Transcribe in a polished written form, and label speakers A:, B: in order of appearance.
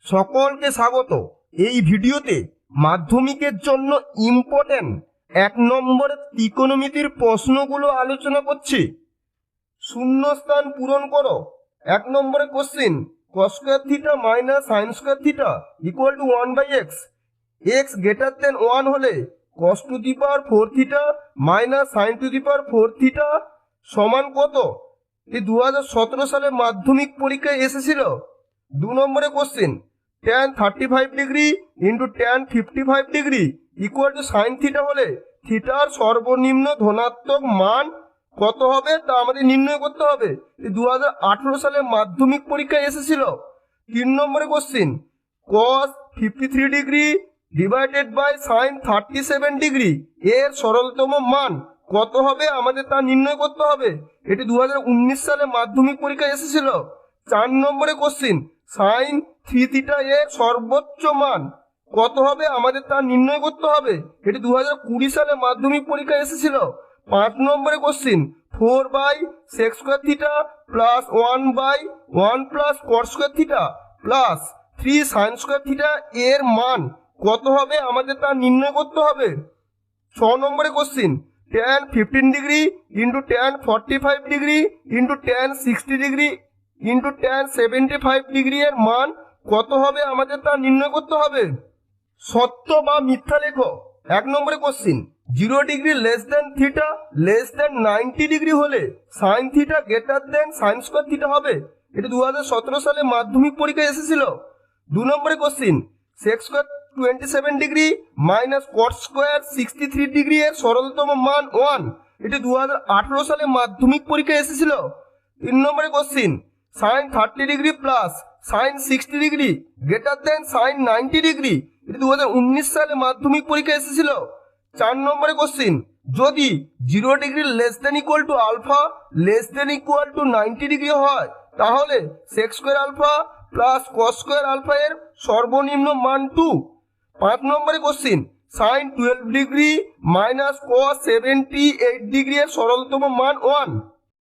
A: সকলকে স্বাগত। এই ভিডিওতে মাধ্যমিকের জন্য ইম্পর্টেন্ট 1 নম্বরের ত্রিকোণমিতির প্রশ্নগুলো আলোচনা করছি। শূন্যস্থান পূরণ করো। 1 নম্বরে question, cos square theta minus sin square theta equal to 1/x। x greater than 1 হলে cos to the power 4 theta minus sin to the power 4 theta সমান কত? এই 2017 সালে মাধ্যমিক পরীক্ষায় এসেছিল। 2 নম্বরে question, tan 35 degree into tan 55 degree equal to sine theta হলে থিটার সর্বনিম্ন ধনাত্মক মান কত হবে তা আমাদের নির্ণয় করতে হবে। 2018 সালে মাধ্যমিক পরীক্ষায় এসেছিল। 3 নম্বরে question, cos 53 degree divided by sine 37 degree এর সরলতম মান কত হবে আমাদের তা নির্ণয় করতে হবে। এটি 2019 সালে মাধ্যমিক পরীক্ষায় এসেছিল। 4 নম্বরে কোশ্চিন, সাইন 3 থিটা এর সর্বোচ্চ মান কত হবে আমাদের তা নির্ণয় করতে হবে। এটি 2020 সালে মাধ্যমিক পরীক্ষায় এসেছিল। 5 নম্বরে question, 4/sec square theta plus 1/1 plus cos square theta plus 3 sin square theta এর মান কত হবে আমাদের তা নির্ণয় করতে হবে। 6 নম্বরে question, tan 15 degree into tan 45 degree into tan 60 degree into tan 75 degree এর মান কত হবে আমাদের তা নির্ণয় করতে হবে। সত্য বা মিথ্যা লেখো। 1 নম্বরে question, 0 degree less than theta less than 90 degree হলে sine theta greater than sine square theta হবে। এটা 2017 সালে মাধ্যমিক পরীক্ষায় এসেছিল। 2 নম্বরে question, sec square 27 degree minus cot square 63 degree এর সরলতম মান 1। এটি 2018 সালে মাধ্যমিক পরীক্ষায় এসেছিল। 3 নম্বরে question, sine 30 degree plus sine 60 degree greater than sine 90 degree. এটি 2019 সালে মাধ্যমিক পরীক্ষায় এসেছিল। 4 নম্বরে কোশ্চিন, যদি 0 degree less than equal to alpha less than equal to 90 degree হয় তাহলে sec square alpha plus cos square alpha এর সর্বনিম্ন মান 2। 5 নম্বরে question, sine 12 degree minus cos 78 degree এর সরলতম মান 1।